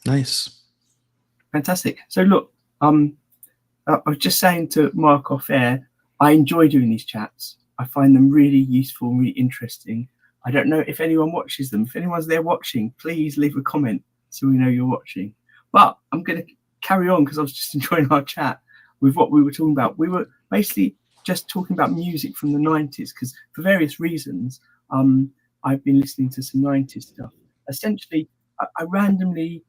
Nice. Fantastic. So look, I was just saying to Mark off air, I enjoy doing these chats. I find them really useful, really interesting. I don't know if anyone watches them. If anyone's there watching, please leave a comment so we know you're watching. But I'm going to carry on because I was just enjoying our chat with what we were talking about. We were basically just talking about music from the 90s because for various reasons, I've been listening to some 90s stuff. Essentially, I randomly,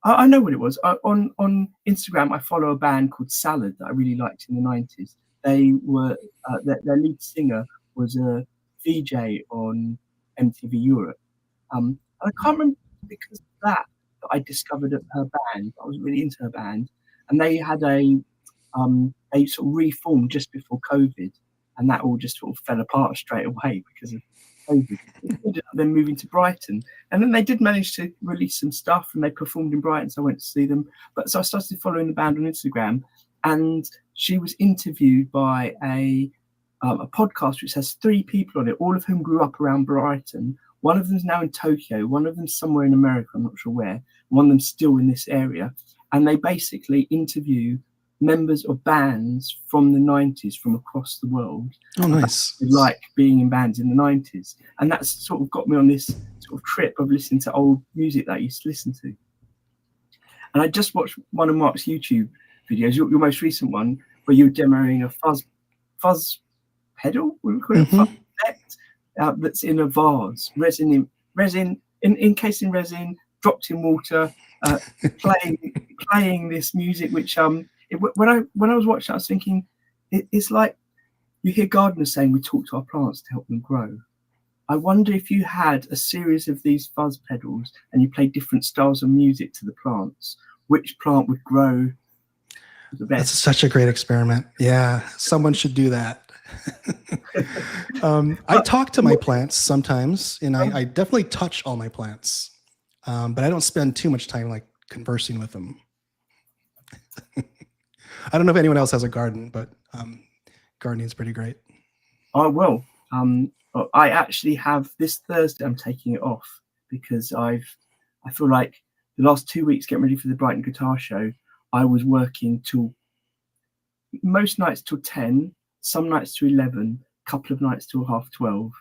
I know what it was. On Instagram, I follow a band called Salad that I really liked in the 90s. They were, their lead singer was a VJ on MTV Europe. And I can't remember because of that I discovered her band. I was really into her band. And they had they sort of reformed just before COVID. And that all just sort of fell apart straight away because of COVID. They ended up then moving to Brighton. And then they did manage to release some stuff and they performed in Brighton, so I went to see them. But so I started following the band on Instagram, and she was interviewed by a podcast which has 3 people on it, all of whom grew up around Brighton. One of them's now in Tokyo, one of them's somewhere in America, I'm not sure where, one of them's still in this area. And they basically interview members of bands from the 90s from across the world. Oh, nice. Like being in bands in the 90s. And that's sort of got me on this sort of trip of listening to old music that I used to listen to. And I just watched one of Mark's YouTube videos, your most recent one, where you were demoing a fuzz pedal, we call it, fuzz effect, that's in a vase, encased in resin, dropped in water, playing this music, which when I was watching, I was thinking, it's like you hear gardeners saying we talk to our plants to help them grow. I wonder if you had a series of these fuzz pedals and you played different styles of music to the plants, which plant would grow the best. That's such a great experiment. Yeah, someone should do that. I talk to my plants sometimes, and I definitely touch all my plants, but I don't spend too much time like conversing with them. I don't know if anyone else has a garden, but gardening is pretty great. I will. I actually have this Thursday. I'm taking it off because I feel like the last 2 weeks getting ready for the Brighton Guitar Show, I was working till most nights till 10, some nights to 11, a couple of nights till 12:30,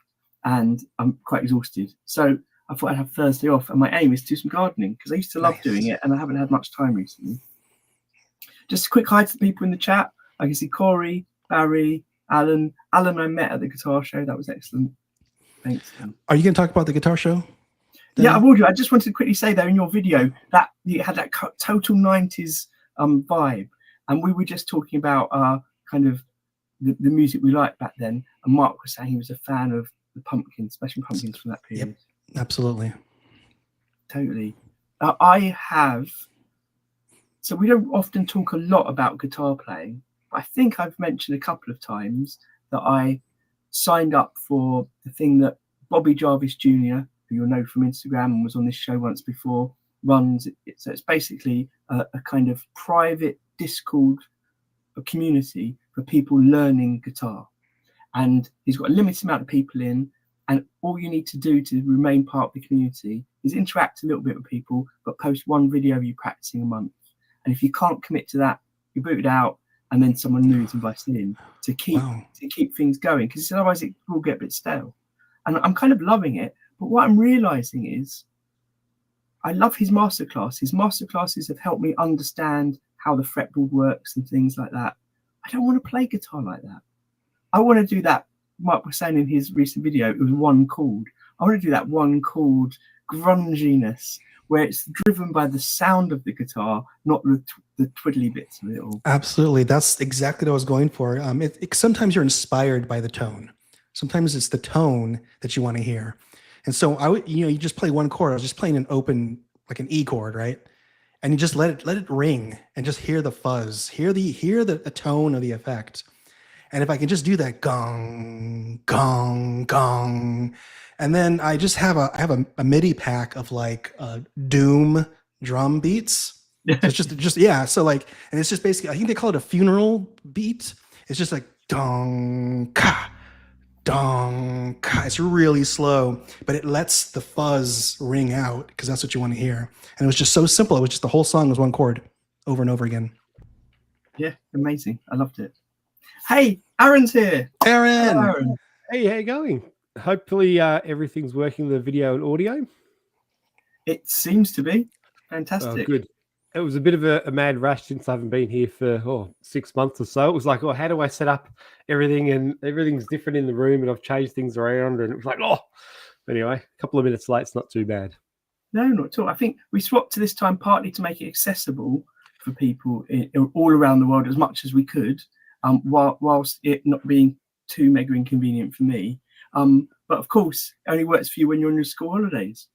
and I'm quite exhausted. So I thought I'd have Thursday off, and my aim is to do some gardening because I used to love doing it, and I haven't had much time recently. Just a quick hi to the people in the chat. I can see Corey, Barry, Alan. Alan, I met at the guitar show. That was excellent. Thanks. Are you going to talk about the guitar show? Yeah, I will do. I just wanted to quickly say though, in your video, that you had that total 90s vibe, and we were just talking about kind of the music we liked back then. And Mark was saying he was a fan of the Pumpkins, Smashing Pumpkins from that period. Yep, absolutely. Totally. So we don't often talk a lot about guitar playing. I think I've mentioned a couple of times that I signed up for the thing that Bobby Jarvis Jr., who you'll know from Instagram and was on this show once before, runs. So it's basically a kind of private Discord community for people learning guitar. And he's got a limited amount of people in, and all you need to do to remain part of the community is interact a little bit with people, but post one video of you practicing a month. And if you can't commit to that, you're booted out, and then someone new is invited in to keep things going, because otherwise it will get a bit stale. And I'm kind of loving it, but what I'm realizing is I love his masterclass. His masterclasses have helped me understand how the fretboard works and things like that. I don't want to play guitar like that. I want to do that. Mark was saying in his recent video, it was one chord. I want to do that one chord grunginess, where it's driven by the sound of the guitar, not the twiddly bits of it all. Absolutely. That's exactly what I was going for. Sometimes you're inspired by the tone. Sometimes it's the tone that you want to hear. And so you just play one chord. I was just playing an open, like an E chord, right? And you just let it ring and just hear the fuzz, hear the tone of the effect. And if I can just do that gong, gong, gong, and then I just have a MIDI pack of like doom drum beats. So it's just yeah. So like, and it's just basically, I think they call it a funeral beat. It's just like dong ka, dong. God, it's really slow, but it lets the fuzz ring out because that's what you want to hear. And it was just so simple. It was just the whole song was one chord over and over again. Yeah, amazing. I loved it. Hey, Aaron's here. Aaron! Hello, Aaron. Hey, how you going? Hopefully everything's working, the video and audio. It seems to be Oh, fantastic. good. It was a bit of a mad rush since I haven't been here for 6 months or so. It was like, how do I set up everything? And everything's different in the room, and I've changed things around. And it was like, anyway, a couple of minutes late, it's not too bad. No, not at all. I think we swapped to this time partly to make it accessible for people all around the world as much as we could, whilst it not being too mega inconvenient for me. But of course, it only works for you when you're on your school holidays.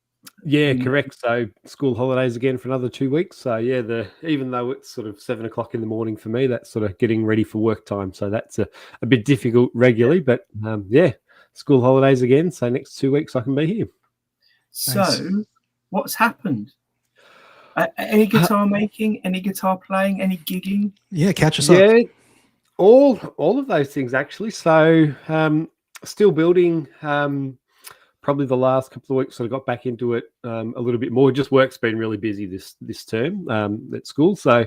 Yeah, correct. So school holidays again for another 2 weeks. So yeah, even though it's sort of 7 o'clock in the morning for me, that's sort of getting ready for work time. So that's a bit difficult regularly, but yeah, school holidays again. So next 2 weeks I can be here. So Nice. what's happened? Any guitar making, any guitar playing, any gigging? Yeah, catch us up. Yeah, all of those things actually. So still building. Probably the last couple of weeks, sort of got back into it a little bit more. Just work's been really busy this term at school, so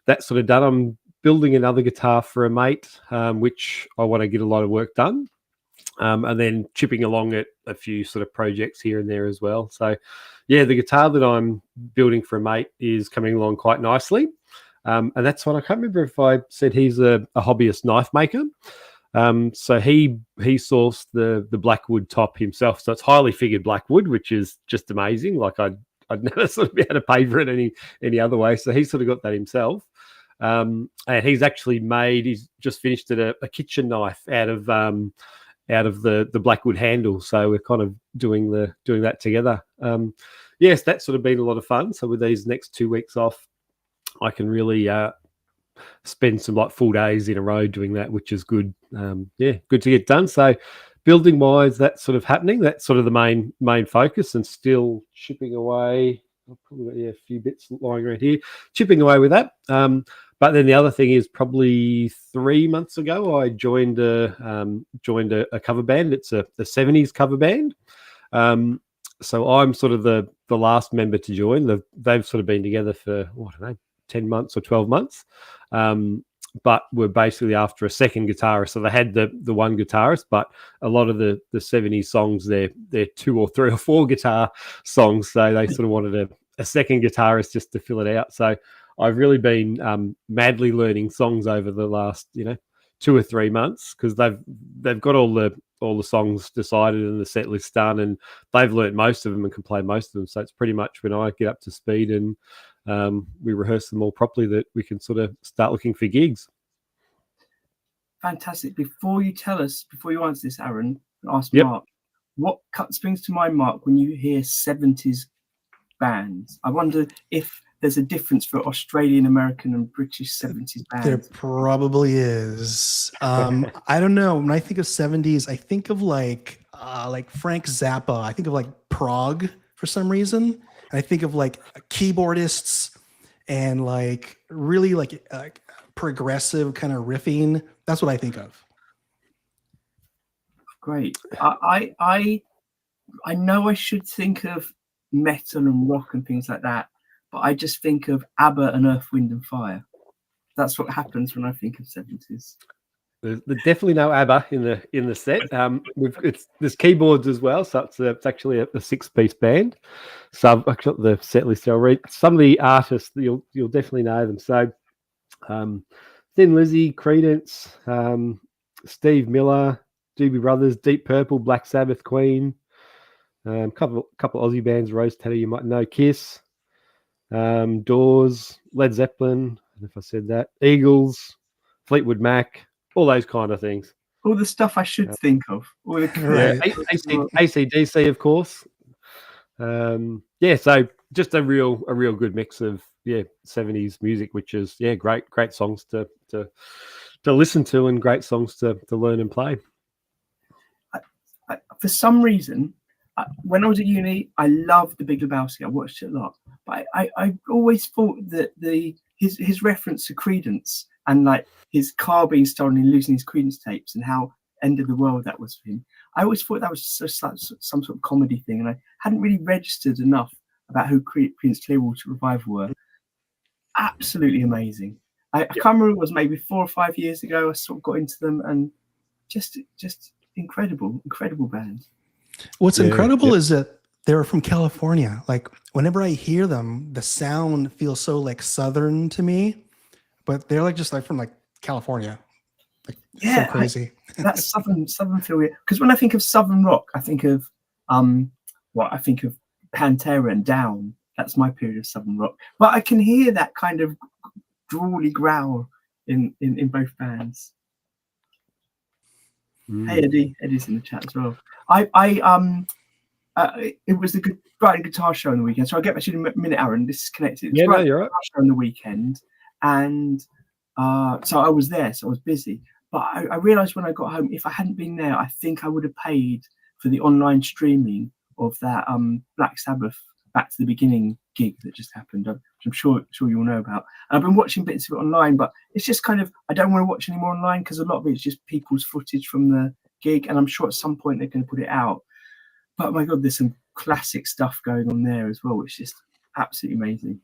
that's sort of done. I'm building another guitar for a mate, which I want to get a lot of work done, and then chipping along at a few sort of projects here and there as well. So, yeah, the guitar that I'm building for a mate is coming along quite nicely, and that's what I can't remember if I said he's a hobbyist knife maker. So he sourced the blackwood top himself. So it's highly figured blackwood, which is just amazing. Like I'd never sort of be able to pay for it any other way. So he sort of got that himself. And he's just finished a kitchen knife out of the blackwood handle. So we're kind of doing that together. Yes, that's sort of been a lot of fun. So with these next 2 weeks off, I can really spend some like full days in a row doing that, which is good. Good to get done. So building wise, that's sort of happening. That's sort of the main focus, and still chipping away. I've probably got a few bits lying around here, chipping away with that. But then the other thing is probably 3 months ago, I joined a cover band. It's a 70s cover band. So I'm sort of the last member to join. They've sort of been together for, I don't know, 10 months or 12 months. But we're basically after a second guitarist. So they had the one guitarist, but a lot of the 70s songs, they're 2 or 3 or 4 guitar songs. So they sort of wanted a second guitarist just to fill it out. So I've really been madly learning songs over the last, 2 or 3 months, because they've got all the songs decided and the set list done, and they've learnt most of them and can play most of them. So it's pretty much when I get up to speed and we rehearse them all properly that we can sort of start looking for gigs. Fantastic. Before you answer this, Aaron, ask Yep. Mark, what springs to mind, Mark, when you hear 70s bands? I wonder if there's a difference for Australian, American, and British 70s bands. There probably is. I don't know. When I think of 70s, I think of like Frank Zappa. I think of like prog for some reason. And I think of like keyboardists and like really like progressive kind of riffing. That's what I think of. Great. I know I should think of metal and rock and things like that, but I just think of ABBA and Earth, Wind and Fire. That's what happens when I think of 70s. There's definitely no ABBA in the set. There's keyboards as well, so it's actually a 6-piece band. So I've got the set list. I'll read some of the artists. You'll definitely know them. So Thin Lizzy, Creedence, Steve Miller, Doobie Brothers, Deep Purple, Black Sabbath, Queen, couple Aussie bands, Rose Tattoo you might know, Kiss, Doors, Led Zeppelin. I don't know if I said that. Eagles, Fleetwood Mac. All those kind of things. All the stuff I should think of. All the AC/DC, of course. So just a real good mix of 70s music, which is great songs to listen to and great songs to learn and play. For some reason, when I was at uni, I loved The Big Lebowski. I watched it a lot, but I always thought that his reference to Creedence and like his car being stolen and losing his Creedence tapes, and how end of the world that was for him. I always thought that was just like some sort of comedy thing, and I hadn't really registered enough about who Prince Clearwater Revival were. Absolutely amazing. I can't remember, it was maybe 4 or 5 years ago I sort of got into them, and just incredible band. What's incredible is that they're from California. Like whenever I hear them, the sound feels so like Southern to me, but they're like just like from like California. Like so crazy. That's Southern feel. Because when I think of Southern rock, I think of I think of Pantera and Down. That's my period of Southern rock. But I can hear that kind of drawly growl in both bands. Hey Eddie, Eddie's in the chat as well. It was the writing guitar show on the weekend, so I'll get back to you in a minute, Aaron. This is connected. You're right. Show on the weekend, and so I was there, so I was busy. But I realised when I got home, if I hadn't been there, I think I would have paid for the online streaming of that Black Sabbath Back to the Beginning gig that just happened, which I'm sure you'll know about. And I've been watching bits of it online, but it's just kind of, I don't want to watch any more online because a lot of it's just people's footage from the gig, and I'm sure at some point they're going to put it out. But oh my God, there's some classic stuff going on there as well, which is just absolutely amazing.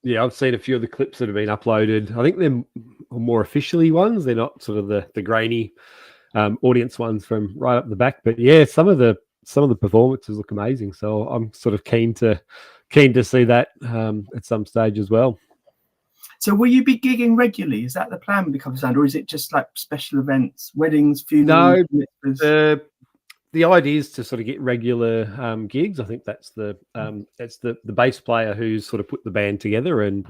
Yeah, I've seen a few of the clips that have been uploaded. I think they're more officially ones. They're not sort of the grainy audience ones from right up the back. But yeah, some of the performances look amazing. So I'm sort of keen to see that at some stage as well. So will you be gigging regularly? Is that the plan with the Cover Sound, or is it just like special events, weddings, funerals? No, the idea is to sort of get regular gigs. I think that's the bass player who's sort of put the band together, and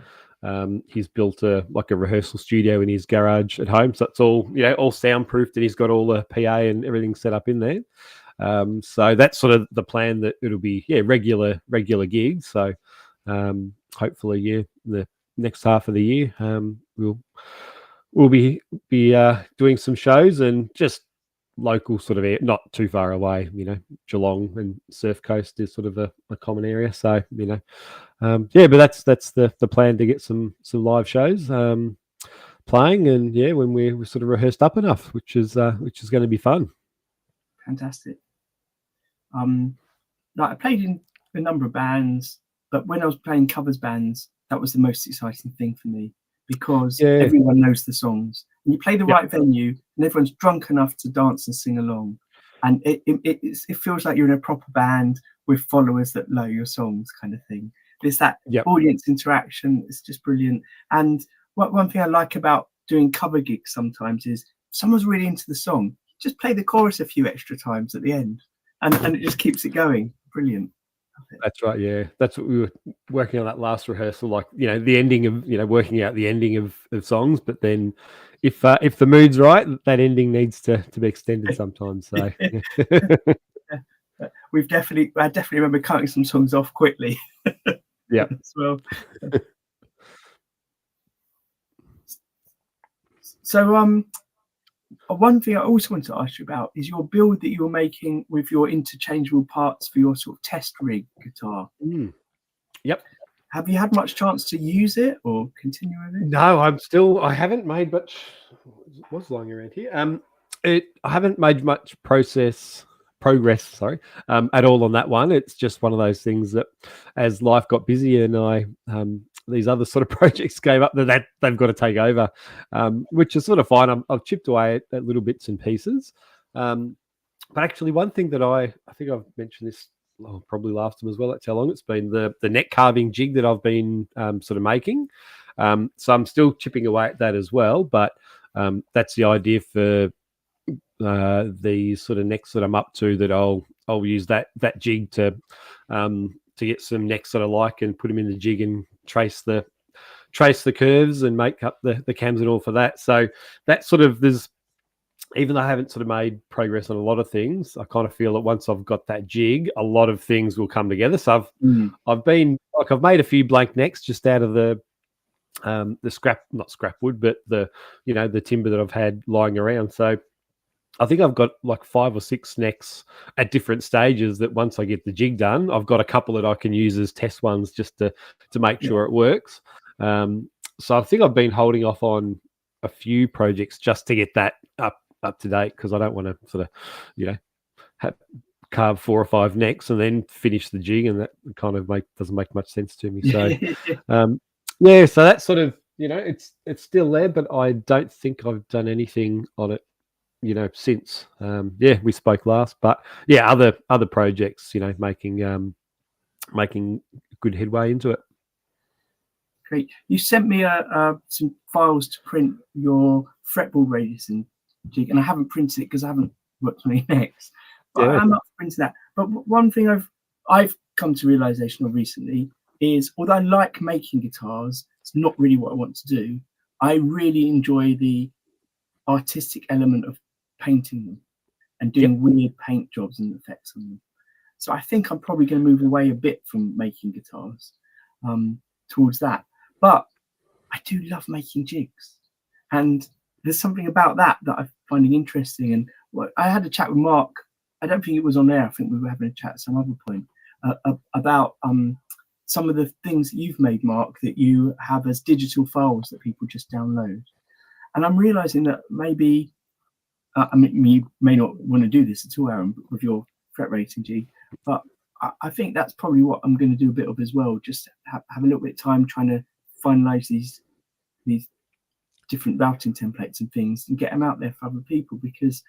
he's built a rehearsal studio in his garage at home. So it's all all soundproofed, and he's got all the PA and everything set up in there. So that's sort of the plan, that it'll be regular gigs. So hopefully the next half of the year we'll be doing some shows, and just local sort of not too far away. Geelong and Surf Coast is sort of a common area. So but that's the plan, to get some live shows playing, and when we're sort of rehearsed up enough, which is going to be fun. Fantastic. I played in a number of bands, but when I was playing covers bands, that was the most exciting thing for me, because everyone knows the songs, and you play the right venue, and everyone's drunk enough to dance and sing along, and it feels like you're in a proper band with followers that know your songs, kind of thing. There's that audience interaction. It's just brilliant. And one thing I like about doing cover gigs sometimes is someone's really into the song, just play the chorus a few extra times at the end, and it just keeps it going. Brilliant. That's right. Yeah, that's what we were working on that last rehearsal. Like the ending of working out the ending of songs, but then if the mood's right, that ending needs to be extended sometimes. So I definitely remember cutting some songs off quickly. Yeah. As well. So one thing I also want to ask you about is your build that you're making with your interchangeable parts for your sort of test rig guitar. Yep. Have you had much chance to use it or continue with it? No, I haven't made much. What's lying around here? I haven't made much progress, at all on that one. It's just one of those things that, as life got busy and I these other sort of projects came up, that they've got to take over, which is sort of fine. I've chipped away at little bits and pieces. But actually, one thing that I think I've mentioned this probably last time as well. That's how long it's been. The neck carving jig that I've been sort of making. So I'm still chipping away at that as well. But that's the idea for the sort of necks that I'm up to, that I'll use that jig to get some necks that I like, and put them in the jig and trace the curves and make up the cams and all for that. So that sort of, even though I haven't sort of made progress on a lot of things, I kind of feel that once I've got that jig, a lot of things will come together. So I've made a few blank necks just out of the not scrap wood, but the timber that I've had lying around. So I think I've got like 5 or 6 necks at different stages that once I get the jig done, I've got a couple that I can use as test ones just to make sure it works. So I think I've been holding off on a few projects just to get that up up to date, because I don't want to sort of, you know, carve 4 or 5 necks and then finish the jig, and that kind of doesn't make much sense to me. So yeah, so that's sort of, you know, it's still there, but I don't think I've done anything on it, you know, since yeah, we spoke last. But yeah, other projects, you know, making good headway into it. Great. You sent me some files to print your fretboard radius and jig, and I haven't printed it because I haven't worked on any necks. But Yeah. I'm not printing that. But one thing I've come to realization of recently is, although I like making guitars, it's not really what I want to do. I really enjoy the artistic element of painting them and doing weird paint jobs and effects on them. So I think I'm probably going to move away a bit from making guitars towards that. But I do love making jigs, and there's something about that I'm finding interesting. And I had a chat with Mark. I don't think it was on air. I think we were having a chat at some other point about some of the things that you've made, Mark, that you have as digital files that people just download. And I'm realizing that maybe, I mean, you may not want to do this at all, Aaron, with your fret rating jig, but I think that's probably what I'm going to do a bit of as well. Just have a little bit of time trying to finalize these different routing templates and things and get them out there for other people, because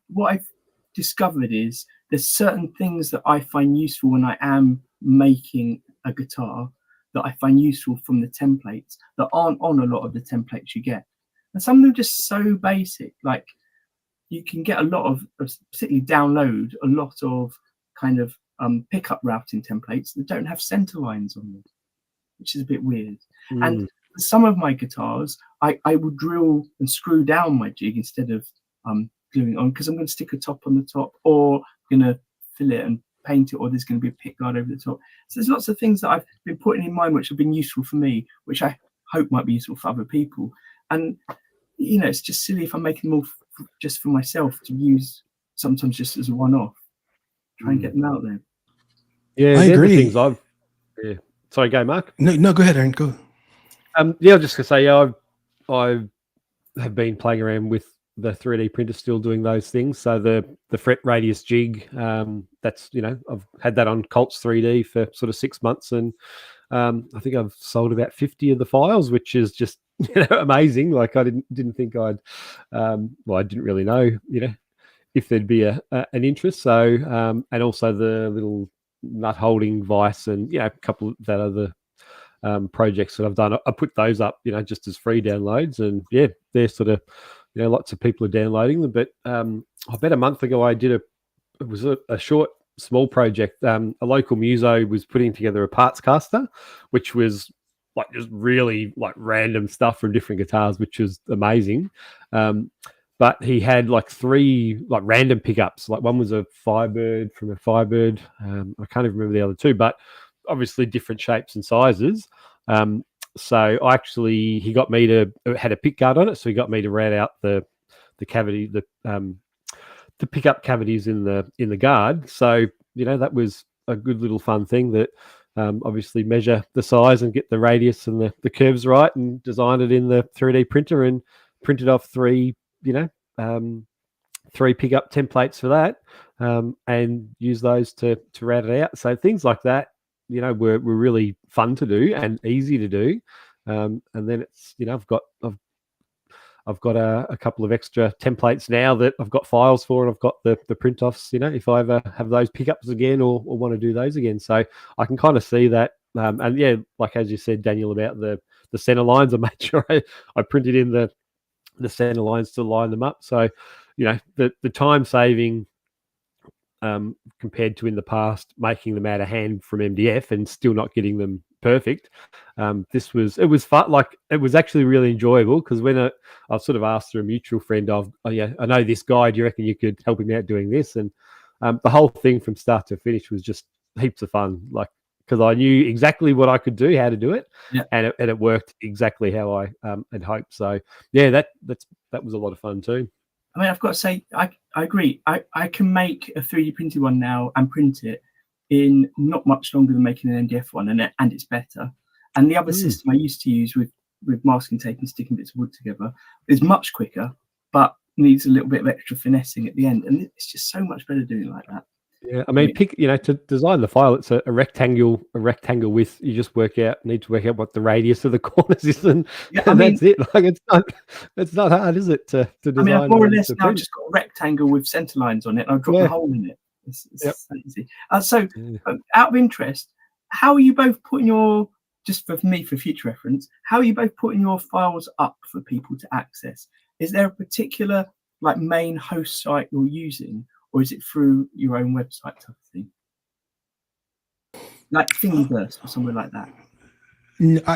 what I've discovered is there's certain things that I find useful when I am making a guitar that I find useful from the templates that aren't on a lot of the templates you get. And some of them are just so basic, like you can get a lot of, particularly download a lot of kind of pickup routing templates that don't have center lines on them, which is a bit weird. And some of my guitars, I will drill and screw down my jig instead of gluing on, because I'm going to stick a top on the top, or going to fill it and paint it, or there's going to be a pick guard over the top. So there's lots of things that I've been putting in mind which have been useful for me, which I hope might be useful for other people. And you know, it's just silly if I'm making them all just for myself to use, sometimes just as a one-off. Try and get them out there. Yeah, I agree. Sorry, go, Mark. No, go ahead, Aaron. Go. Yeah, I was just gonna say, yeah, I have been playing around with the 3D printer, still doing those things. So the fret radius jig, that's, you know, I've had that on Colts 3D for sort of 6 months, and I think I've sold about 50 of the files, which is just, you know, amazing. Like I didn't think I'd, well, I didn't really know, you know, if there'd be an interest. So and also the little nut holding vice, and yeah, a couple of that other projects that I've done, I put those up, you know, just as free downloads, and yeah, they're sort of, you know, lots of people are downloading them. But about a month ago, I did it was a short, small project. A local muso was putting together a parts caster, which was like just really like random stuff from different guitars, which was amazing. But he had like 3 like random pickups. Like one was a Firebird from a Firebird. I can't even remember the other 2, but obviously different shapes and sizes. So he got me to, it had a pick guard on it, so he got me to round out the cavity, the pickup cavities in the guard. So, you know, that was a good little fun thing that obviously measure the size and get the radius and the curves right, and design it in the 3D printer and printed off 3, you know, 3 pickup templates for that, and use those to round it out. So things like that, you know, were really fun to do and easy to do. And then it's, you know, I've got a couple of extra templates now that I've got files for, and I've got the print offs, you know, if I ever have those pickups again or want to do those again. So I can kind of see that. And yeah, like as you said, Daniel, about the center lines, I made sure I printed in the center lines to line them up. So, you know, the time saving compared to in the past, making them out of hand from MDF and still not getting them perfect. It was fun. Like, it was actually really enjoyable, because when I sort of asked through a mutual friend of, oh yeah, I know this guy, do you reckon you could help him out doing this? And the whole thing from start to finish was just heaps of fun. Like, because I knew exactly what I could do, how to do it, and it worked exactly how I had hoped. So yeah, that was a lot of fun too. I mean, I've got to say, I agree. I can make a 3D printed one now and print it in not much longer than making an MDF one, and it's better. And the other system I used to use with masking tape and sticking bits of wood together is much quicker, but needs a little bit of extra finessing at the end, and it's just so much better doing it like that. Yeah, I mean, pick, to design the file, it's a rectangle width. You just need to work out what the radius of the corners is, and that's it. Like it's not hard, is it? To design. I mean, I've more or less now just got a rectangle with center lines on it, and I've dropped a hole in it. It's so easy. So, out of interest, how are you both putting your, just for me for future reference, how are you both putting your files up for people to access? Is there a particular like main host site you're using? Or is it through your own website type of thing? Like Thingiverse or somewhere like that?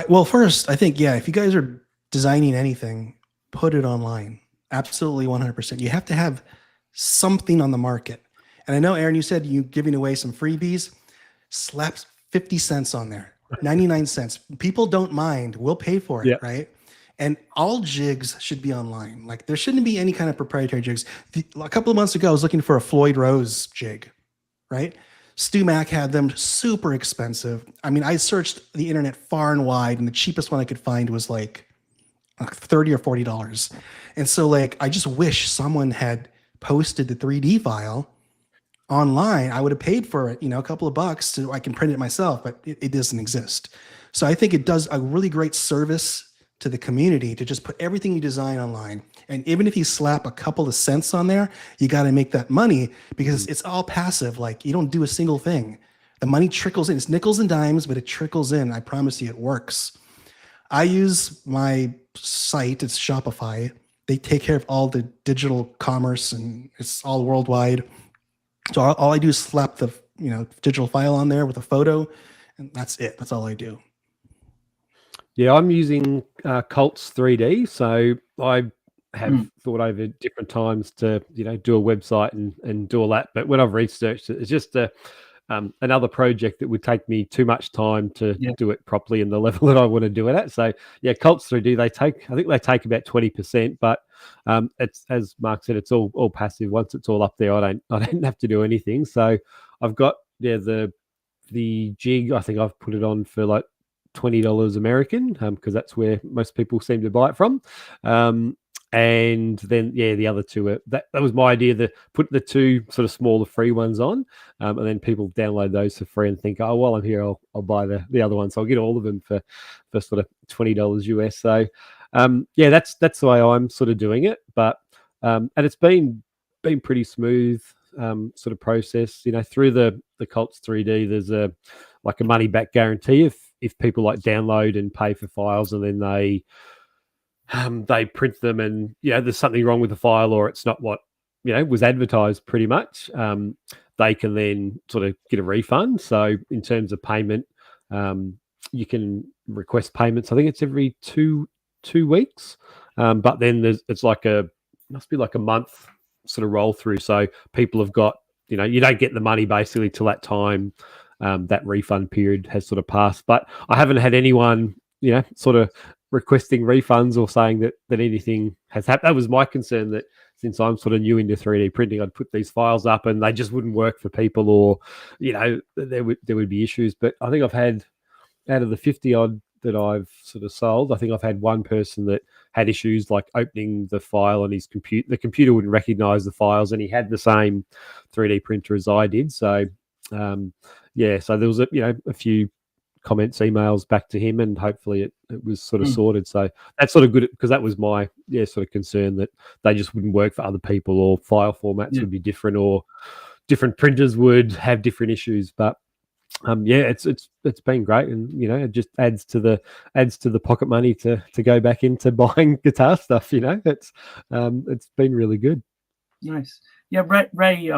Well, first, I think, if you guys are designing anything, put it online. Absolutely 100%. You have to have something on the market. And I know, Aaron, you said you're giving away some freebies. Slap 50 cents on there, 99 cents. People don't mind. We'll pay for it, right? And all jigs should be online. Like there shouldn't be any kind of proprietary jigs. A couple of months ago, I was looking for a Floyd Rose jig, right? Stu Mac had them, super expensive. I mean, I searched the internet far and wide, and the cheapest one I could find was like $30 or $40. And so like, I just wish someone had posted the 3D file online. I would have paid for it, a couple of bucks so I can print it myself, but it doesn't exist. So I think it does a really great service to the community to just put everything you design online. And even if you slap a couple of cents on there, you got to make that money because it's all passive. Like you don't do a single thing. The money trickles in. It's nickels and dimes, but it trickles in. I promise you it works. I use my site. It's Shopify. They take care of all the digital commerce and it's all worldwide. So all I do is slap the digital file on there with a photo and that's it. That's all I do. Yeah, I'm using Cults 3D, so I have thought over different times to do a website and do all that. But when I've researched it, it's just another project that would take me too much time to do it properly in the level that I want to do it at. So yeah, Cults 3D, I think they take about 20%, but it's, as Mark said, it's all passive. Once it's all up there, I don't have to do anything. So I've got the jig. I think I've put it on for like $20 American, because that's where most people seem to buy it from. And then the other two that was my idea, to put the two sort of smaller free ones on, and then people download those for free and think, oh well, I'm here, I'll buy the other one. So I'll get all of them for sort of $20 US. So that's the way I'm sort of doing it. But and it's been pretty smooth sort of process. Through the Cults 3D, there's a money back guarantee if people like download and pay for files and then they print them and there's something wrong with the file or it's not what was advertised pretty much, they can then sort of get a refund. So in terms of payment, you can request payments. I think it's every two weeks, but then it's must be like a month sort of roll through. So people have got you don't get the money basically till that time. That refund period has sort of passed, but I haven't had anyone, sort of requesting refunds or saying that anything has happened. That was my concern, that since I'm sort of new into 3D printing, I'd put these files up and they just wouldn't work for people, or there would be issues. But I think I've had, out of the 50 odd that I've sort of sold, I think I've had one person that had issues like opening the file on his computer. The computer wouldn't recognize the files, and he had the same 3D printer as I did. So so there was a few comments, emails back to him, and hopefully it was sort of sorted. So that's sort of good, because that was my sort of concern, that they just wouldn't work for other people, or file formats would be different, or different printers would have different issues. But it's been great, and it just adds to the pocket money to go back into buying guitar stuff. It's been really good. Nice. Yeah, Ray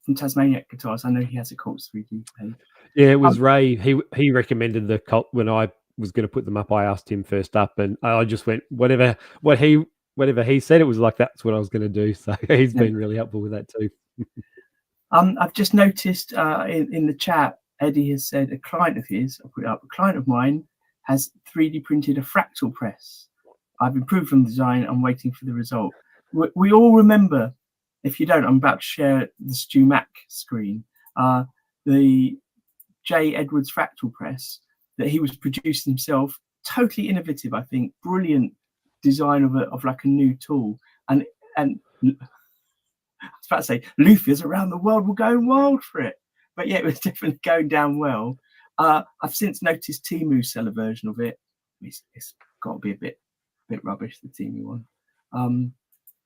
from Tasmaniac Guitars, I know he has a Cults 3D page. Yeah, it was Ray. He recommended the Cult when I was going to put them up. I asked him first up, and I just went whatever he said. It was like that's what I was going to do. So he's been really helpful with that too. I've just noticed in the chat, Eddie has said a client of his, I'll put it up, a client of mine has 3D printed a Fractal press. I've improved on the design. I'm waiting for the result. We all remember. If you don't, I'm about to share the Stu Mac screen. The J. Edwards Fractal Press that he was producing himself, totally innovative, I think, brilliant design of like a new tool. And and I was about to say, luthiers around the world were going wild for it. But yeah, it was definitely going down well. I've since noticed Temu sell a version of it. It's got to be a bit rubbish, the Temu one.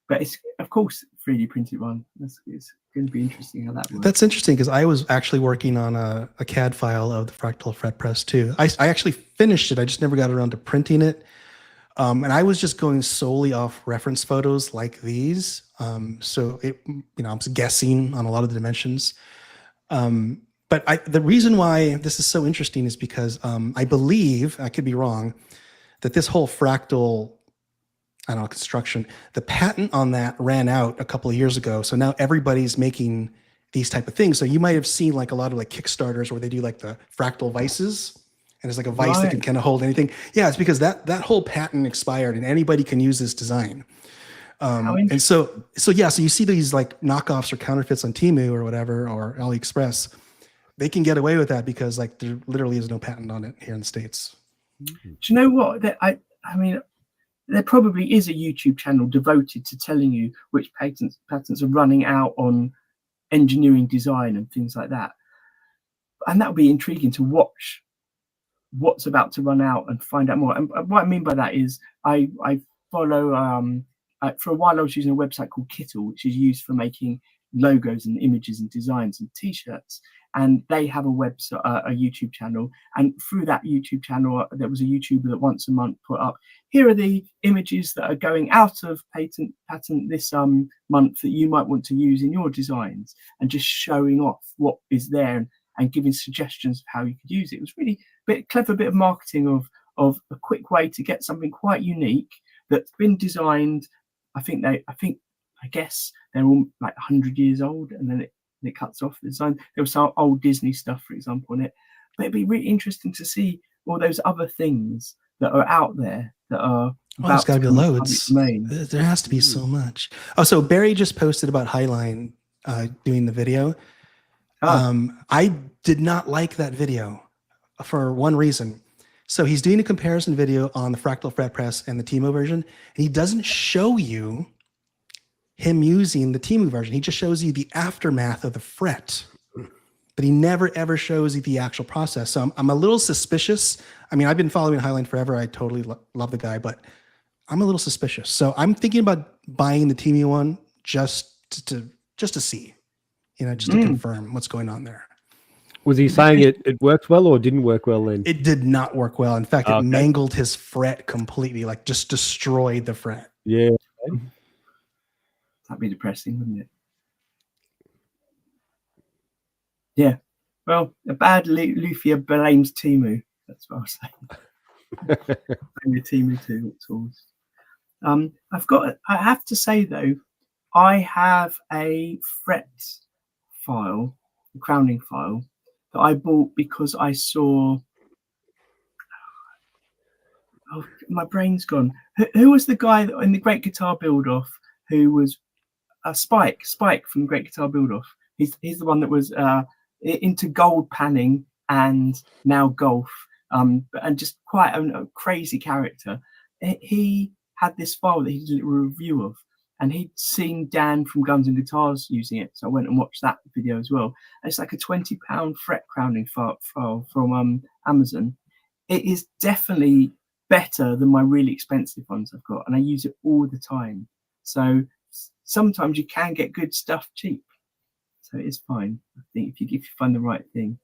But it's, of course, 3D printed one. It's going to be interesting how that works. That's interesting because I was actually working on a CAD file of the Fractal Fret Press too. I actually finished it. I just never got around to printing it. And I was just going solely off reference photos like these. So it, I was guessing on a lot of the dimensions. But the reason why this is so interesting is because I believe, I could be wrong, that this whole fractal, construction, the patent on that ran out a couple of years ago. So now everybody's making these type of things. So you might have seen like a lot of like Kickstarters where they do like the fractal vices, and it's like a vice that can kind of hold anything. Yeah, it's because that whole patent expired and anybody can use this design. And so you see these like knockoffs or counterfeits on Temu or whatever, or AliExpress. They can get away with that because like there literally is no patent on it here in the States. Do you know what? I mean, there probably is a YouTube channel devoted to telling you which patents are running out on engineering design and things like that. And that would be intriguing to watch what's about to run out and find out more. And what I mean by that is I follow, for a while I was using a website called Kittle, which is used for making logos and images and designs and t-shirts. And they have a website, a YouTube channel. And through that YouTube channel, there was a YouTuber that once a month put up, here are the images that are going out of patent this month that you might want to use in your designs, and just showing off what is there and giving suggestions of how you could use it. It was really a clever bit of marketing of a quick way to get something quite unique that's been designed. I guess they're all like 100 years old, and then it cuts off the design. There was some old Disney stuff, for example, in it. But it'd be really interesting to see all those other things that are out there that are. Well, there's got to be loads. There has to be so much. Oh, so Barry just posted about Highline doing the video. I did not like that video for one reason. So he's doing a comparison video on the Fractal Fret Press and the Temu version, and he doesn't show you him using the Temu version. He just shows you the aftermath of the fret, but he never ever shows you the actual process. So I'm a little suspicious. I mean, I've been following Highline forever. I totally love the guy, but I'm a little suspicious. So I'm thinking about buying the Temu one just to see, just to confirm what's going on there. Was he saying it worked well or didn't work well then? It did not work well. In fact, it mangled his fret completely, like just destroyed the fret. Yeah. That'd be depressing, wouldn't it? Yeah. Well, a bad luthier blames Temu. That's what I was saying. Blame the Temu tools. I have to say though, I have a fret file, a crowning file, that I bought because I saw. Oh, my brain's gone. Who was the guy in the Great Guitar Build-Off who was Spike from Great Guitar Build-Off? He's the one that was into gold panning and now golf, and just quite a crazy character. He had this file that he did a review of, and he'd seen Dan from Guns and Guitars using it, so I went and watched that video as well. And it's like a £20 fret crowning file from Amazon. It is definitely better than my really expensive ones I've got, and I use it all the time. So sometimes you can get good stuff cheap, so it is fine, I think, if you find the right thing.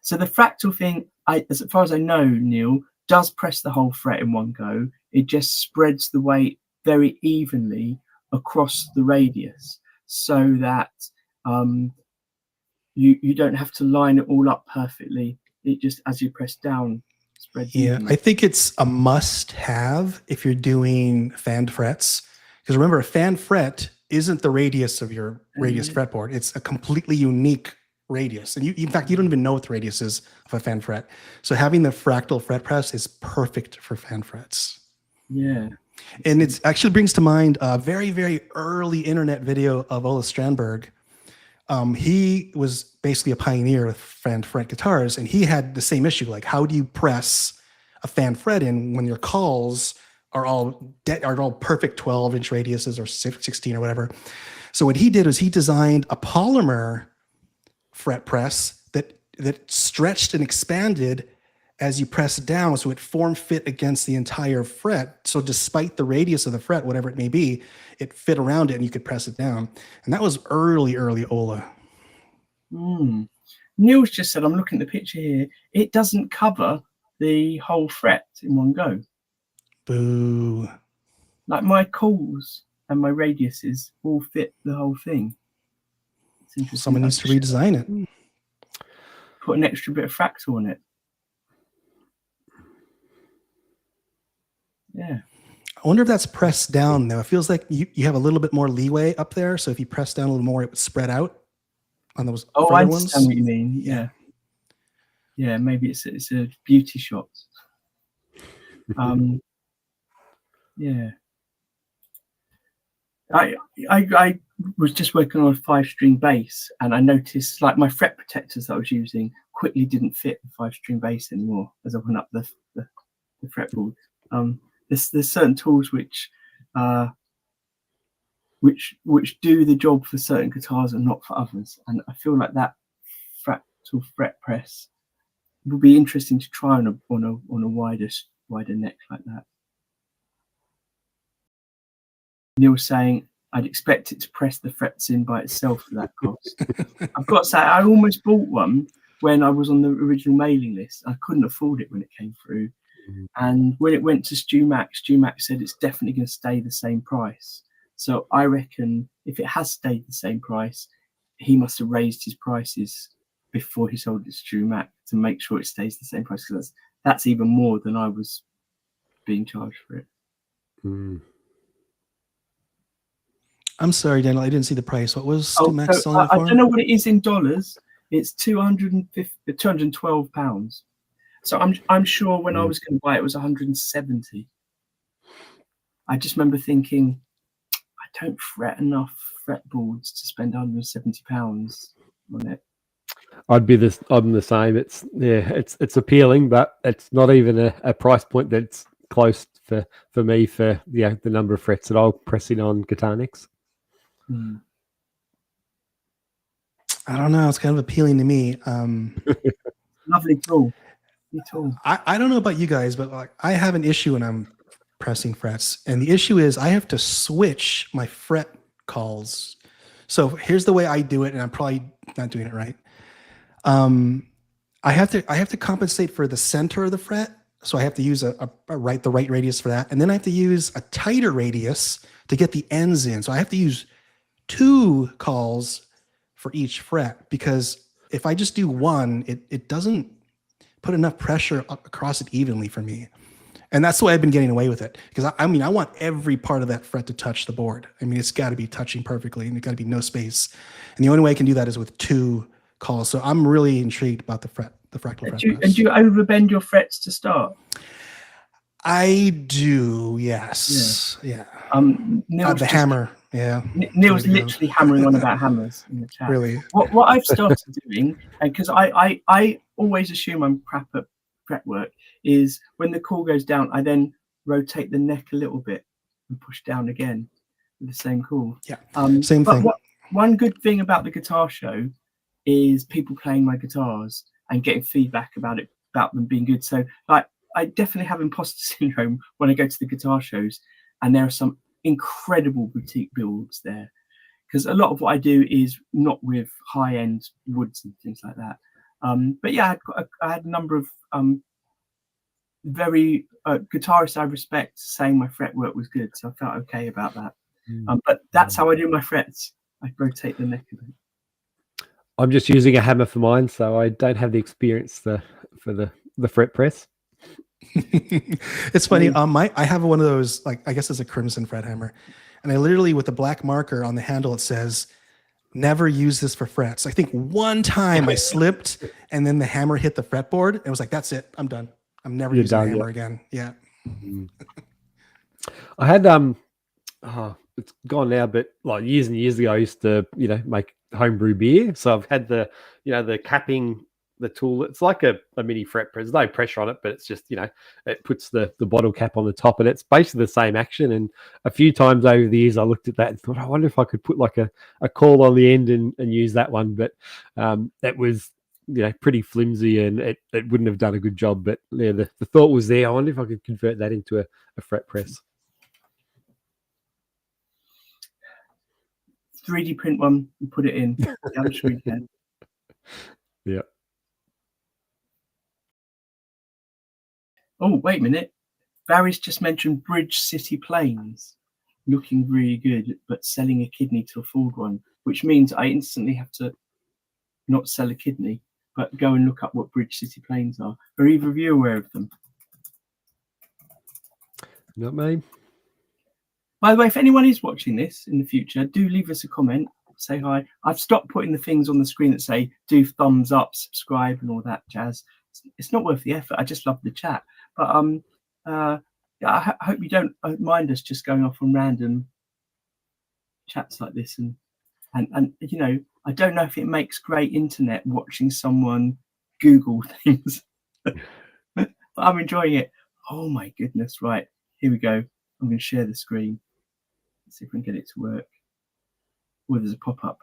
So the fractal thing, as far as I know, Neil, does press the whole fret in one go. It just spreads the weight very evenly across the radius, so that you don't have to line it all up perfectly. It just, as you press down, spreads evenly. I think it's a must-have if you're doing fanned frets, because remember, a fan fret isn't the radius of your radius fretboard. It's a completely unique radius, and in fact, you don't even know what the radius is of a fan fret. So having the Fractal Fret Press is perfect for fan frets. Yeah. And it actually brings to mind a very, very early internet video of Ola Strandberg. He was basically a pioneer of fan fret guitars, and he had the same issue. Like, how do you press a fan fret in when your calls are all perfect 12-inch radiuses or 16 or whatever. So what he did was he designed a polymer fret press that stretched and expanded as you press down, so it form fit against the entire fret. So despite the radius of the fret, whatever it may be, it fit around it and you could press it down. And that was early Ola. Neil's just said, I'm looking at the picture here, it doesn't cover the whole fret in one go. Boo. Like my calls and my radiuses all fit the whole thing. It's interesting. Someone needs to redesign it. Put an extra bit of fractal on it. Yeah. I wonder if that's pressed down though. It feels like you have a little bit more leeway up there. So if you press down a little more, it would spread out on those I further understand ones. what you mean. Yeah. Yeah, maybe it's a beauty shot. Yeah. I was just working on a 5-string bass, and I noticed like my fret protectors that I was using quickly didn't fit the 5-string bass anymore as I went up the fretboard. There's certain tools which do the job for certain guitars and not for others, and I feel like that Fractal Fret Press would be interesting to try on a wider neck like that. Neil saying, I'd expect it to press the frets in by itself for that cost. I've got to say, I almost bought one when I was on the original mailing list. I couldn't afford it when it came through. And when it went to Stu Mac said it's definitely going to stay the same price. So I reckon if it has stayed the same price, he must have raised his prices before he sold it to Stu Mac to make sure it stays the same price, because that's even more than I was being charged for it. I'm sorry, Daniel, I didn't see the price. What was Stu Mac selling it for? I don't know what it is in dollars. It's £212. So I'm sure when I was going to buy it, it was 170. I just remember thinking, I don't fret enough fretboards to spend £170 on it. I'm the same. It's appealing, but it's not even a price point that's close for me for the number of frets that I'll press in on guitar necks. I don't know. It's kind of appealing to me. Lovely tool. I don't know about you guys, but like I have an issue when I'm pressing frets, and the issue is I have to switch my fret calls. So here's the way I do it, and I'm probably not doing it right. I have to compensate for the center of the fret, so I have to use the right radius for that, and then I have to use a tighter radius to get the ends in. So I have to use 2 calls for each fret, because if I just do one, it doesn't put enough pressure across it evenly for me. And that's the way I've been getting away with it, because I want every part of that fret to touch the board. I mean, it's got to be touching perfectly, and it's got to be no space. And the only way I can do that is with 2 calls. So I'm really intrigued about the Fractal Fret Press. And do you overbend your frets to start? I do, yes. Yeah. The hammer. Yeah. Neil's literally hammering on about hammers in the chat. Really? What I've started doing, and because I always assume I'm crap at fretwork, is when the call goes down, I then rotate the neck a little bit and push down again with the same call. Yeah. Same thing. One good thing about the guitar show is people playing my guitars and getting feedback about them being good. So like I definitely have imposter syndrome when I go to the guitar shows, and there are some incredible boutique builds there, because a lot of what I do is not with high-end woods and things like that. But yeah, I had a number of very guitarists I respect saying my fretwork was good, so I felt okay about that. But that's how I do my frets. I rotate the neck a bit. I'm just using a hammer for mine, so I don't have the experience for the fret press. It's funny. I have one of those, like, I guess it's a crimson fret hammer, and I literally, with a black marker on the handle, it says, "Never use this for frets." I think one time I slipped, and then the hammer hit the fretboard. It was like, that's it. I'm done. I'm never using the hammer again. Yeah. I had it's gone now, but like years and years ago, I used to make homebrew beer. So I've had the capping the tool. It's like a mini fret press. There's no pressure on it, but it's just, it puts the bottle cap on the top, and it's basically the same action. And a few times over the years, I looked at that and thought, I wonder if I could put like a coil on the end and use that one. But that was, pretty flimsy, and it wouldn't have done a good job. But yeah, the thought was there. I wonder if I could convert that into a fret press. 3D print one and put it in. Yeah, I'm sure you can. Yeah. Oh, wait a minute. Barry's just mentioned Bridge City Planes. Looking really good, but selling a kidney to afford one, which means I instantly have to not sell a kidney, but go and look up what Bridge City Planes are. Are either of you aware of them? Not me. By the way, if anyone is watching this in the future, do leave us a comment, say hi. I've stopped putting the things on the screen that say do thumbs up, subscribe, and all that jazz. It's not worth the effort. I just love the chat. But I hope you don't mind us just going off on random chats like this. And I don't know if it makes great internet watching someone Google things, but I'm enjoying it. Oh my goodness! Right, here we go. I'm going to share the screen. Let's see if we can get it to work. Oh, there's a pop-up.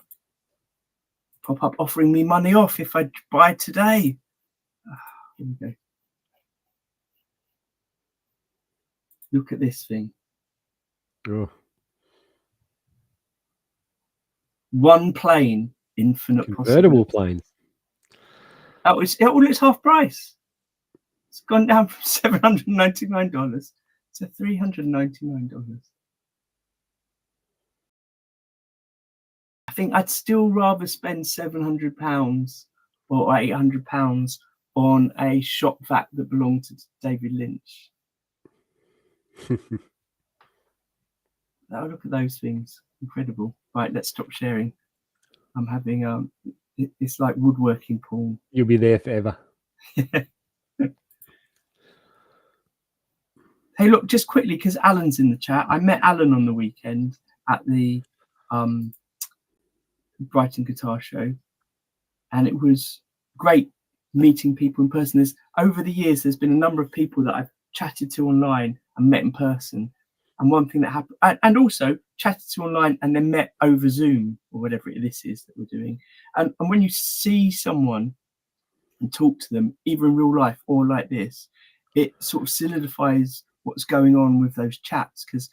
Pop-up offering me money off if I buy today. Here we go. Look at this thing. Oh. One plane, infinite Convertible planes. That was it's half price. It's gone down from $799 to $399. I think I'd still rather spend £700 or £800 on a shop vac that belonged to David Lynch. Oh, look at those things. Incredible. Right, let's stop sharing. I'm having it's like woodworking porn. You'll be there forever. Hey, look, just quickly, because Alan's in the chat. I met Alan on the weekend at the Brighton Guitar Show, and it was great meeting people in person. Over the years, there's been a number of people that I've chatted to online and met in person. And one thing that happened, and also chatted to online and then met over Zoom or whatever this is that we're doing. And when you see someone and talk to them, either in real life or like this, it sort of solidifies what's going on with those chats. Because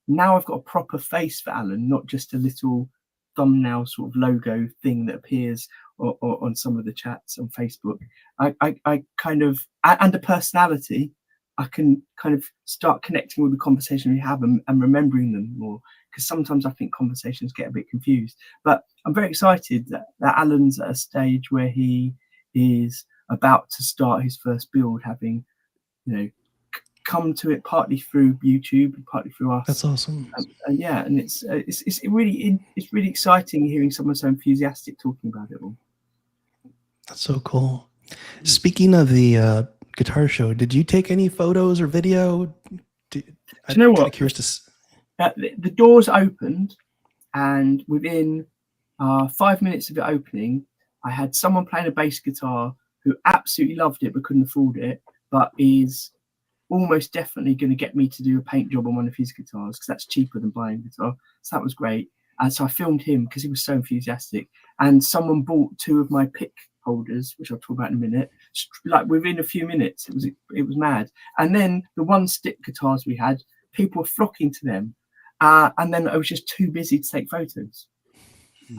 now I've got a proper face for Alan, not just a little thumbnail sort of logo thing that appears or on some of the chats on Facebook. I kind of, and a personality. I can kind of start connecting with the conversation we have and remembering them more, because sometimes I think conversations get a bit confused. But I'm very excited that Alan's at a stage where he is about to start his first build, having, come to it partly through YouTube and partly through us. That's awesome. And it's really exciting hearing someone so enthusiastic talking about it all. That's so cool. Speaking of the guitar show, did you take any photos or video? Do you know what? Curious the doors opened, and within 5 minutes of it opening, I had someone playing a bass guitar who absolutely loved it but couldn't afford it, but is almost definitely going to get me to do a paint job on one of his guitars, because that's cheaper than buying a guitar. So that was great. And so I filmed him because he was so enthusiastic. And someone bought 2 of my pick holders, which I'll talk about in a minute, like within a few minutes. It was mad. And then the 1-stick guitars we had, people were flocking to them, and then I was just too busy to take photos.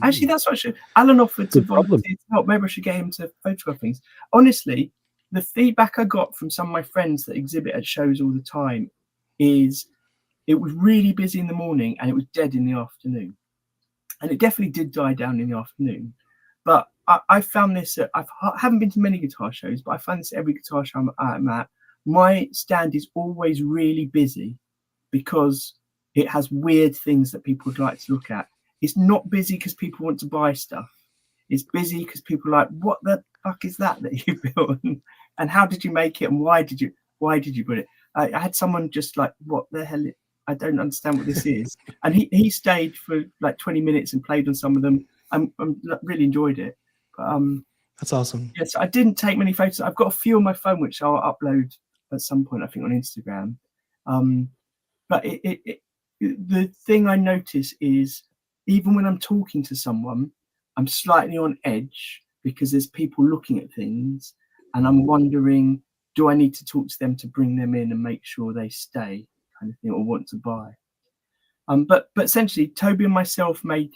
Actually, that's what I should. Alan offered to volunteer to help. Maybe I should get him to photograph things. Honestly, the feedback I got from some of my friends that exhibit at shows all the time is it was really busy in the morning and it was dead in the afternoon. And it definitely did die down in the afternoon. But I found this, I haven't been to many guitar shows, but I find this at every guitar show I'm at. My stand is always really busy because it has weird things that people would like to look at. It's not busy because people want to buy stuff. It's busy because people are like, what the fuck is that you built? And how did you make it? And why did you put it? I had someone just like, what the hell? I don't understand what this is. And he stayed for like 20 minutes and played on some of them. I really enjoyed it. But That's awesome. Yes, I didn't take many photos. I've got a few on my phone, which I'll upload at some point, I think, on Instagram. But the thing I notice is, even when I'm talking to someone, I'm slightly on edge because there's people looking at things, and I'm wondering, do I need to talk to them to bring them in and make sure they stay, kind of thing, or want to buy? But essentially, Toby and myself in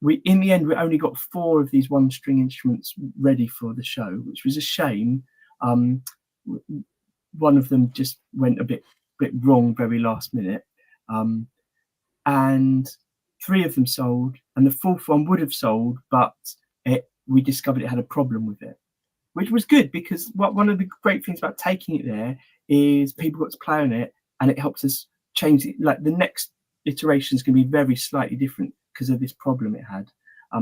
the end, we only got 4 of these one-string instruments ready for the show, which was a shame. One of them just went a bit wrong very last minute, and 3 of them sold, and the 4th one would have sold, but we discovered it had a problem with it, which was good, because one of the great things about taking it there is people got to play on it, and it helps us change it. Like, the next iteration is going to be very slightly different because of this problem it had.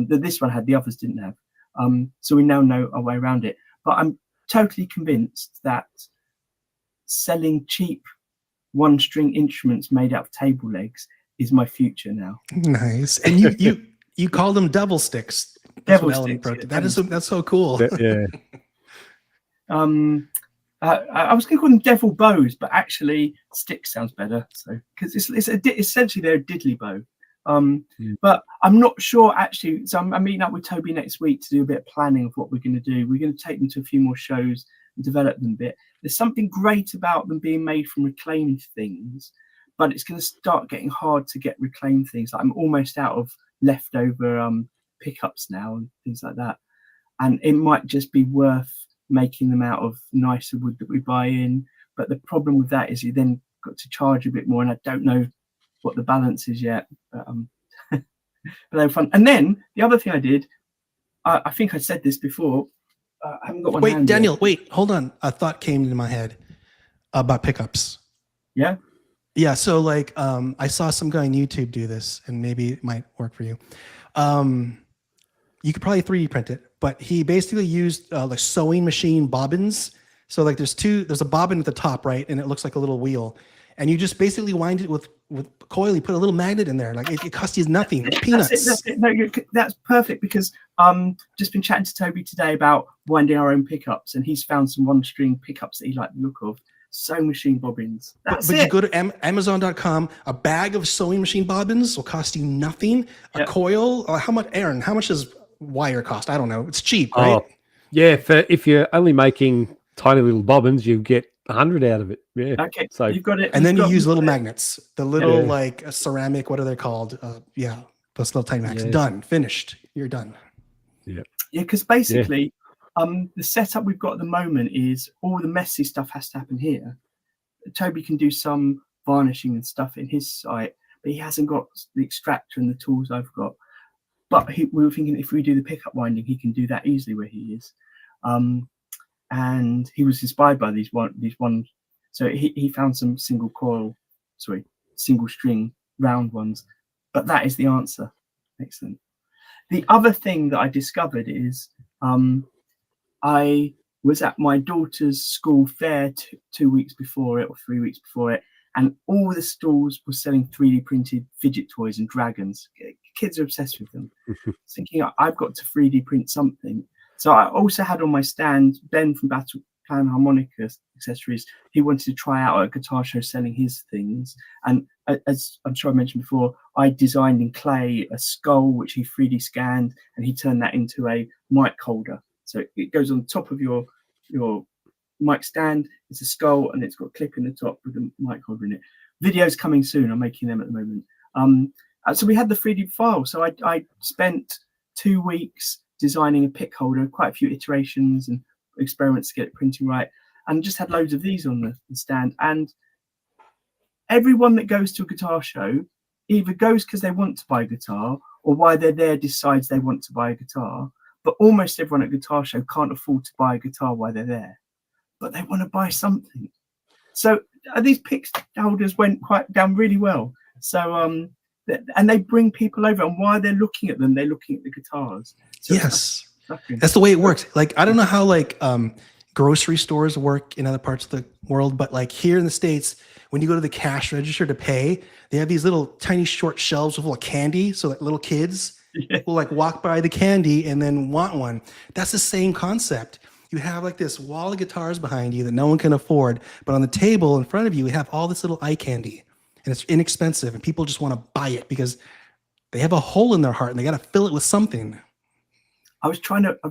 That this one had, the others didn't have. So we now know our way around it. But I'm totally convinced that selling cheap one-string instruments made out of table legs is my future now. Nice. And you call them devil sticks. Devil sticks. Yeah, that's so cool. Yeah. I was going to call them devil bows, but actually stick sounds better. So, because essentially they're a diddly bow. But I'm not sure actually. So I'm meeting up with Toby next week to do a bit of planning of what we're going to do. We're going to take them to a few more shows and develop them a bit. There's something great about them being made from reclaimed things, but it's going to start getting hard to get reclaimed things. Like, I'm almost out of leftover pickups now and things like that. And it might just be worth making them out of nicer wood that we buy in. But the problem with that is you then got to charge a bit more, and I don't know what the balance is yet. But they were fun. And then the other thing I did, I think I said this before. I haven't got one. Wait, Daniel, wait, hold on. A thought came into my head about pickups. Yeah. Yeah. So like, I saw some guy on YouTube do this, and maybe it might work for you. You could probably 3D print it, but he basically used like sewing machine bobbins. So like there's a bobbin at the top, right? And it looks like a little wheel. And you just basically wind it with coil. You put a little magnet in there. Like, it costs you nothing. Peanuts. That's it. No, that's perfect, because just been chatting to Toby today about winding our own pickups, and he's found some one-string pickups that he liked the look of. Sewing machine bobbins. But you go to Amazon.com, a bag of sewing machine bobbins will cost you nothing. A coil, how much, Aaron, how much does wire cost? I don't know. It's cheap, right? Oh, yeah. If you're only making tiny little bobbins, you get 100 out of it. Yeah. Okay. So you've got it. And then you use little magnets, the little like a ceramic, what are they called? Those little tiny magnets. Done, finished. You're done. Yeah. Yeah, because basically, the setup we've got at the moment is all the messy stuff has to happen here. Toby can do some varnishing and stuff in his site, but he hasn't got the extractor and the tools I've got. But we were thinking, if we do the pickup winding, he can do that easily where he is. And he was inspired by these one. So he found some single string round ones. But that is the answer. Excellent. The other thing that I discovered is I was at my daughter's school fair 2 weeks before it, or 3 weeks before it, and all the stalls were selling 3D printed fidget toys and dragons. Kids are obsessed with them. Thinking, I've got to 3D print something. So I also had on my stand Ben from Battle Plan Harmonica Accessories. He wanted to try out a guitar show selling his things. And as I'm sure I mentioned before, I designed in clay a skull, which he 3D scanned, and he turned that into a mic holder. So it goes on top of your mic stand. It's a skull, and it's got a clip in the top with a mic holder in it. Videos coming soon. I'm making them at the moment. So we had the 3D file. So I spent 2 weeks designing a pick holder, quite a few iterations and experiments to get it printing right, and just had loads of these on the stand. And everyone that goes to a guitar show either goes because they want to buy a guitar, or while they're there decides they want to buy a guitar. But almost everyone at a guitar show can't afford to buy a guitar while they're there, but they want to buy something. So these pick holders went quite down really well. So and they bring people over, and while they're looking at them, they're looking at the guitars. So yes, that's the way it works. Like, I don't know how like grocery stores work in other parts of the world, but like here in the States, when you go to the cash register to pay, they have these little tiny short shelves full of candy, so that little kids will like walk by the candy and then want one. That's the same concept. You have like this wall of guitars behind you that no one can afford, but on the table in front of you, we have all this little eye candy, and it's inexpensive, and people just want to buy it because they have a hole in their heart and they got to fill it with something. I was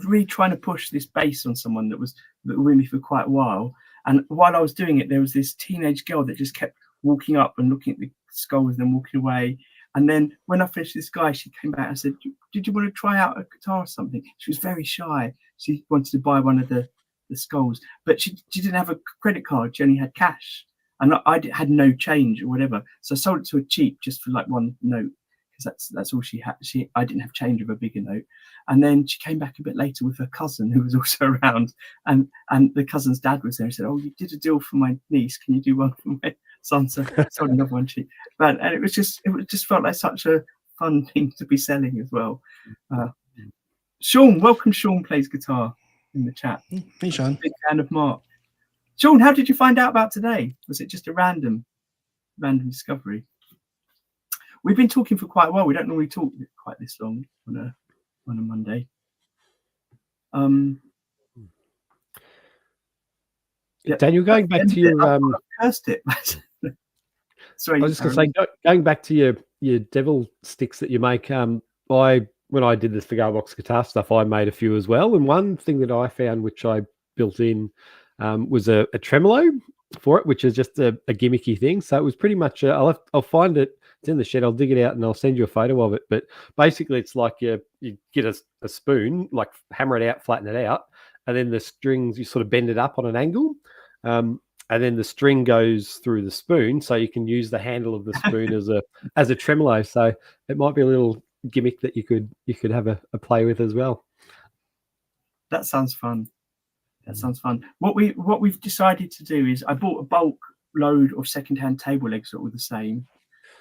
really trying to push this bass on someone that was with me for quite a while. And while I was doing it, there was this teenage girl that just kept walking up and looking at the skulls and then walking away. And then when I finished this guy, she came back and said, "Did you want to try out a guitar or something?" She was very shy. She wanted to buy one of the skulls, but she didn't have a credit card. She only had cash. And I had no change or whatever. So I sold it to her cheap just for like one note, because that's all she had. I didn't have change of a bigger note. And then she came back a bit later with her cousin, who was also around, and the cousin's dad was there. He said, "Oh, you did a deal for my niece. Can you do one for my son?" So I sold another one cheap. And it just felt like such a fun thing to be selling as well. Sean, welcome. Sean plays guitar in the chat. Hey, Sean. Big fan of Mark. Sean, how did you find out about today? Was it just a random discovery? We've been talking for quite a while. We don't normally talk quite this long on a Monday. Daniel, going back to your I've cursed it. Sorry, I was just going to say, going back to your devil sticks that you make. When I did the cigar box guitar stuff, I made a few as well. And one thing that I found, which I built in, was a tremolo for it, which is just a gimmicky thing. So it was pretty much. I'll find it. It's in the shed. I'll dig it out and I'll send you a photo of it. But basically, it's like you get a spoon, like hammer it out, flatten it out, and then the strings you sort of bend it up on an angle. And then the string goes through the spoon, so you can use the handle of the spoon as a tremolo. So it might be a little gimmick that you could have a play with as well. That sounds fun. What we've decided to do is I bought a bulk load of secondhand table legs that were the same,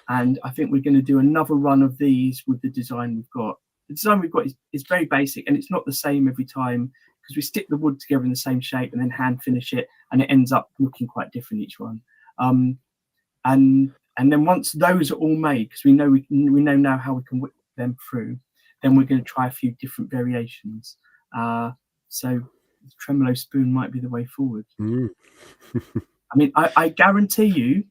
and I think we're going to do another run of these with the design we've got. The design we've got is very basic, and it's not the same every time, because we stick the wood together in the same shape and then hand finish it, and it ends up looking quite different each one. And then once those are all made, because we know now how we can whip them through, then we're going to try a few different variations. So the tremolo spoon might be the way forward. I mean, I guarantee you,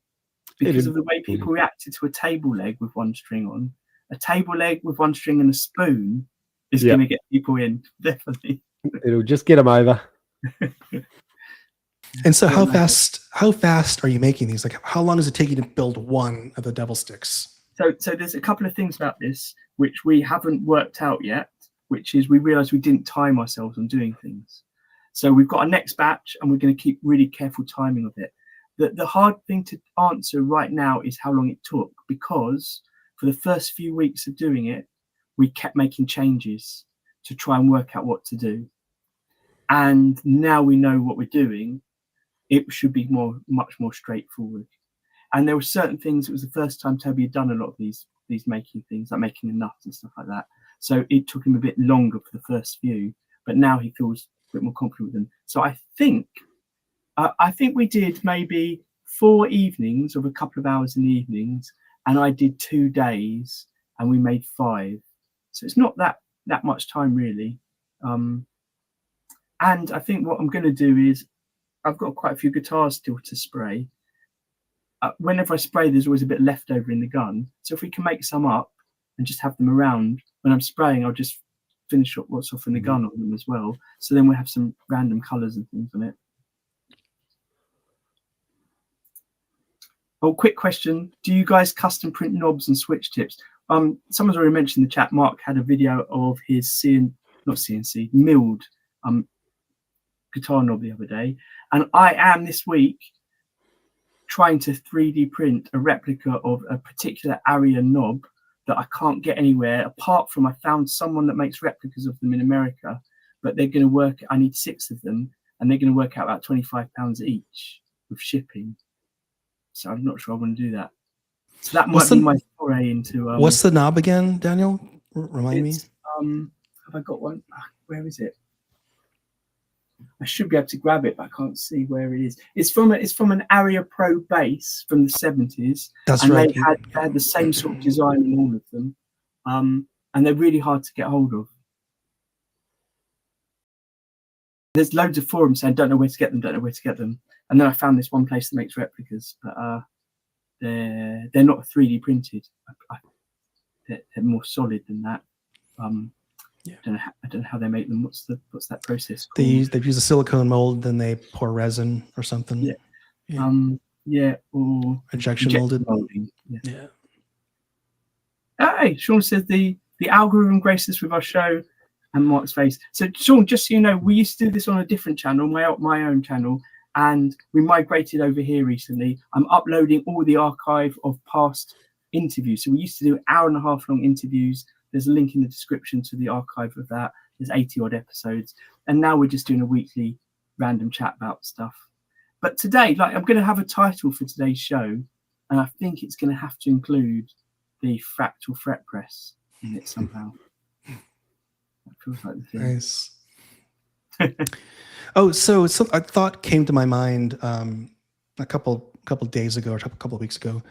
because of the way people reacted to a table leg with one string on, a table leg with one string and a spoon is going to get people in, definitely. It'll just get them over. And so how fast are you making these? Like, how long does it take you to build one of the devil sticks? So there's a couple of things about this which we haven't worked out yet, which is we realized we didn't time ourselves on doing things. So we've got a next batch and we're going to keep really careful timing of it. The hard thing to answer right now is how long it took, because for the first few weeks of doing it, we kept making changes to try and work out what to do. And now we know what we're doing, it should be much more straightforward. And there were certain things, it was the first time Toby had done a lot of these making things, like making the nuts and stuff like that. So it took him a bit longer for the first few, but now he feels a bit more confident with them. So I think we did maybe 4 evenings of a couple of hours in the evenings, and I did 2 days, and we made 5. So it's not that much time really. And I think what I'm going to do is, I've got quite a few guitars still to spray. Whenever I spray, there's always a bit left over in the gun. So if we can make some up and just have them around, when I'm spraying, I'll just finish up what's off in the gun on them as well. So then we'll have some random colours and things on it. Oh, quick question. Do you guys custom print knobs and switch tips? Someone's already mentioned in the chat, Mark had a video of his milled guitar knob the other day. And I am this week trying to 3D print a replica of a particular Aria knob that I can't get anywhere, apart from I found someone that makes replicas of them in America, but they're going to work, I need 6 of them, and they're going to work out about £25 each with shipping. So I'm not sure I want to do that. So that might be my foray into... what's the knob again, Daniel? Remind me. Have I got one? Where is it? I should be able to grab it, but I can't see where it is. It's from an Aria Pro bass from the 70s. That's and right. They had the same sort of design in all of them. and they're really hard to get hold of. There's loads of forums saying don't know where to get them, don't know where to get them. And then I found this one place that makes replicas, but they're not 3D printed. They're more solid than that. Yeah. I don't know how they make them. What's that process called? They use a silicone mold, then they pour resin or something. Yeah. Or injection molded. molding. Yeah. Hey, Sean says the algorithm graces with our show and Mark's face. So Sean, just so you know, we used to do this on a different channel, my own channel, and we migrated over here recently. I'm uploading all the archive of past interviews. So we used to do 1.5 hour long interviews. There's a link in the description to the archive of that. There's 80 odd episodes. And now we're just doing a weekly random chat about stuff. But today, like, I'm going to have a title for today's show, and I think it's going to have to include the Fractal Fret Press in it somehow. That feels like the thing. Nice. Oh, so a thought came to my mind a couple days ago or a couple of weeks ago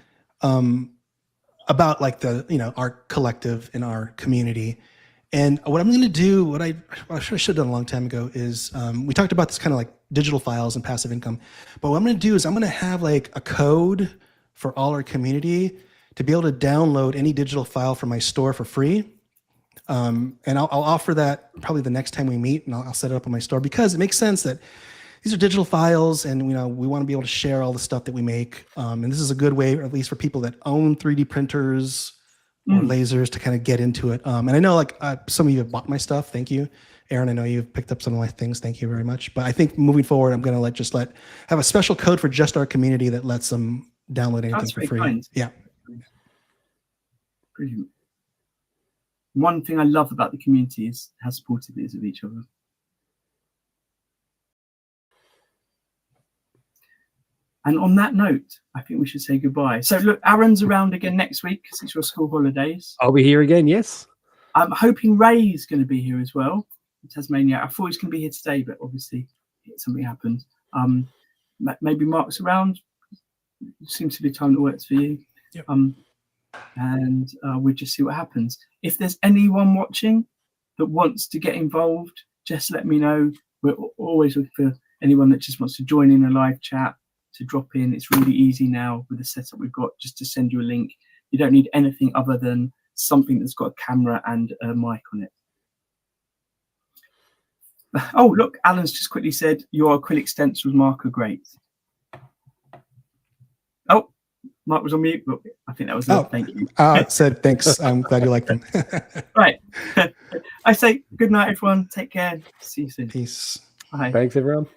about like our collective in our community. And what I'm going to do, what I should have done a long time ago is we talked about this kind of like digital files and passive income. But what I'm going to do is I'm going to have like a code for all our community to be able to download any digital file from my store for free. And I'll offer that probably the next time we meet, and I'll set it up on my store because it makes sense that these are digital files, and we want to be able to share all the stuff that we make. And this is a good way, at least for people that own 3D printers or lasers, to kind of get into it. And I know like some of you have bought my stuff. Thank you, Aaron. I know you've picked up some of my things. Thank you very much. But I think moving forward, I'm going to have a special code for just our community that lets them download anything for free. Kind. Yeah. Brilliant. One thing I love about the community is how supportive it is of each other. And on that note, I think we should say goodbye. So look, Aaron's around again next week because it's your school holidays. I'll be here again, yes. I'm hoping Ray's going to be here as well, in Tasmania. I thought he was going to be here today, but obviously something happened. Maybe Mark's around. Seems to be a time that works for you. Yep. And we'll just see what happens. If there's anyone watching that wants to get involved, just let me know. We're always looking for anyone that just wants to join in a live chat, to drop in. It's really easy now with the setup we've got, just to send you a link. You don't need anything other than something that's got a camera and a mic on it. Oh, look, Alan's just quickly said your acrylic stencils, Mark, are great. Oh, Mark was on mute, but I think that was it. Thank you. Said thanks. I'm glad you like them. Right. I say good night, everyone. Take care. See you soon. Peace. Bye. Thanks, everyone.